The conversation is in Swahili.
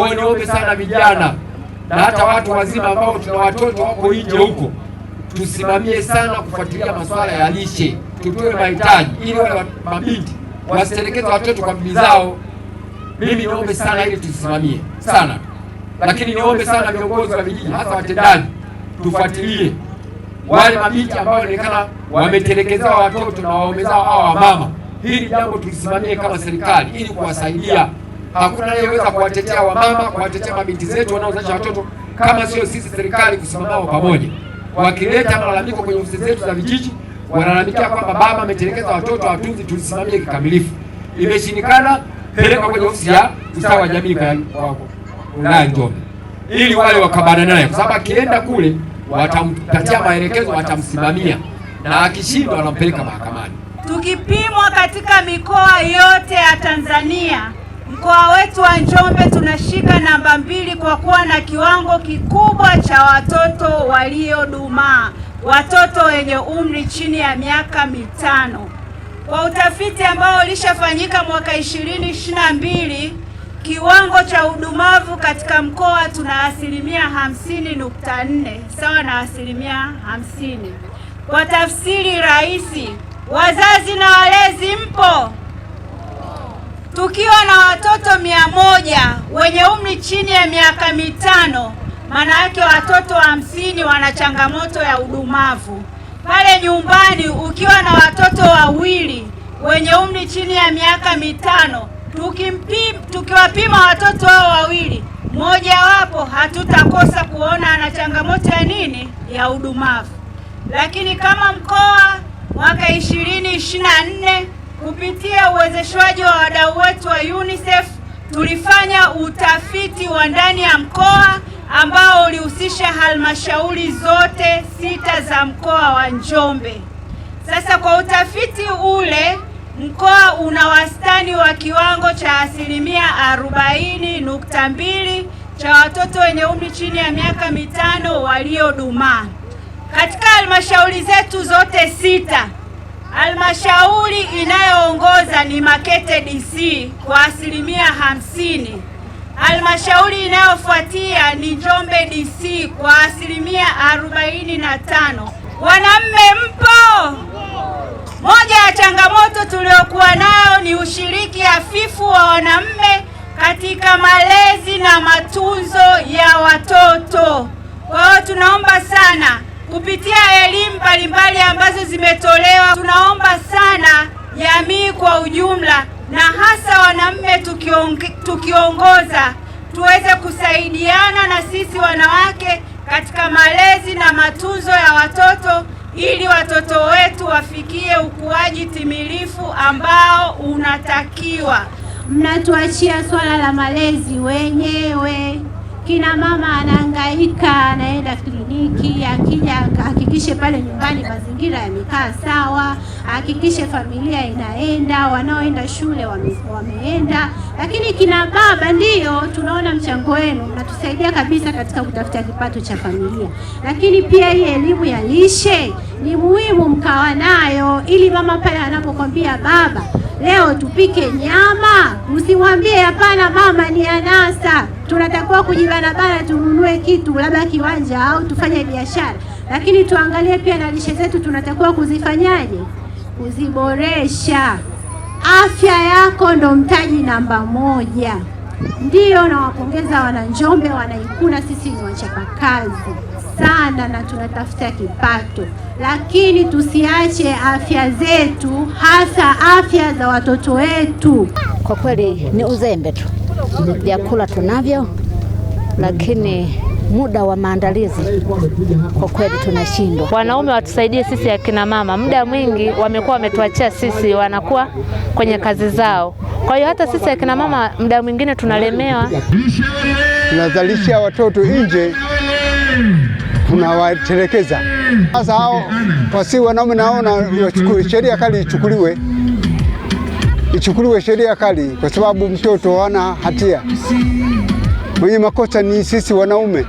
Kwa hiyo niombe sana vijana na hata watu wazima ambao tuna watoto wako nje huko, tusimamie sana kufuatilia masuala ya lishe, tutoe mahitaji ili wale mabinti wasitelekeze watoto kwa bibi zao. Mimi niombe sana ili tusimamie sana, lakini niombe sana viongozi wa vijiji, hasa watendaji, tufuatilie wale mabinti ambao wanaonekana wametelekezewa watoto na waume zao au mama. Hili jambo tulisimamie kama serikali ili kuwasaidia. Hakuna anayeweza kuwatetea wamama, kuwatetea mabinti zetu wanaozalisha watoto kama sio sisi serikali kusimama pamoja. Wakileta malalamiko kwenye ofisi zetu za vijiji, wanalalamikia kwamba baba ametelekeza watoto watunzi, tulisimamie kikamilifu. Imeshindikana, peleka kwenye ofisi ya ustawi wa jamii kwa wilaya Njombe ili wale wakabana naye, kwa sababu akienda kule watampatia maelekezo, watamsimamia, na akishindwa wanampeleka mahakamani. Tukipimwa katika mikoa yote ya Tanzania, mkoa wetu wa Njombe tunashika namba 2 kwa kuwa na kiwango kikubwa cha watoto waliodumaa, watoto wenye umri chini ya miaka 5. Kwa utafiti ambao ulishafanyika mwaka 2022, kiwango cha udumavu katika mkoa tuna 50.4, sawa na 50%. Kwa tafsiri rahisi, wazazi na walezi mpo? Tukiwa na watoto 100 wenye umri chini ya miaka 5, maana yake watoto 50 wana changamoto ya udumavu. Pale nyumbani ukiwa na watoto 2 wenye umri chini ya miaka 5, tukiwapima watoto hao 2, mmoja wapo hatutakosa kuona ana changamoto ya nini? Ya udumavu. Lakini kama mkoa mwaka 2024 kupitia uwezeshwaji wa wadau wetu wa UNICEF tulifanya utafiti wa ndani ya mkoa ambao ulihusisha halmashauri zote 6 za mkoa wa Njombe. Sasa kwa utafiti ule, mkoa una wastani wa kiwango cha 40.2 cha watoto wenye umri chini ya miaka 5 waliodumaa. Katika halmashauri zetu zote 6, halmashauri inayoongoza ni Makete DC kwa 50%. Halmashauri inayofuatia ni Njombe DC kwa 45%. Wanamme mpo? Moja ya changamoto tuliokuwa nayo ni ushiriki hafifu wa wanamme katika malezi na matunzo ya watoto. Kwa hiyo tunaomba sana kupitia elimu mbalimbali ambazo zimetolewa, tunaomba sana jamii kwa ujumla na hasa wanamme tukiongoza tuweze kusaidiana na sisi wanawake katika malezi na matunzo ya watoto ili watoto wetu wafikie ukuaji timilifu ambao unatakiwa. Mnatuachia swala la malezi wenyewe. Kina mama anahangaika, anaenda kliniki, akija hakikishe pale nyumbani mazingira yamekaa sawa, hakikishe familia inaenda, wanaoenda shule wameenda. Lakini kina baba ndiyo tunaona mchango wenu, mnatusaidia kabisa katika kutafuta kipato cha familia. Lakini pia hii elimu ya lishe ni muhimu mkawa nayo, ili mama pale anapokwambia baba leo tupike nyama, usimwambie hapana mama ni anasa, tunatakiwa kujibana tununue kitu labda kiwanja au tufanye biashara. Lakini tuangalie pia na lishe zetu tunatakiwa kuzifanyaje? Kuziboresha. Afya yako ndo mtaji namba 1. Ndiyo, nawapongeza wana Njombe, wanaikuna, sisi ni wachapakazi sana na tunatafuta kipato, lakini tusiache afya zetu, hasa afya za watoto wetu. Kwa kweli ni uzembe tu, vyakula tunavyo, lakini muda wa maandalizi kwa kweli tunashindwa. Wanaume watusaidie sisi akina mama, muda mwingi wamekuwa wametuachia sisi, wanakuwa kwenye kazi zao. Kwa hiyo hata sisi akina mama muda mwingine tunalemewa. Tunazalisha watoto nje, tunawatelekeza. Sasa hao wasi wanaume naona sheria kali ichukuliwe sheria kali, kwa sababu mtoto hana hatia. Mwenye makosa ni sisi wanaume.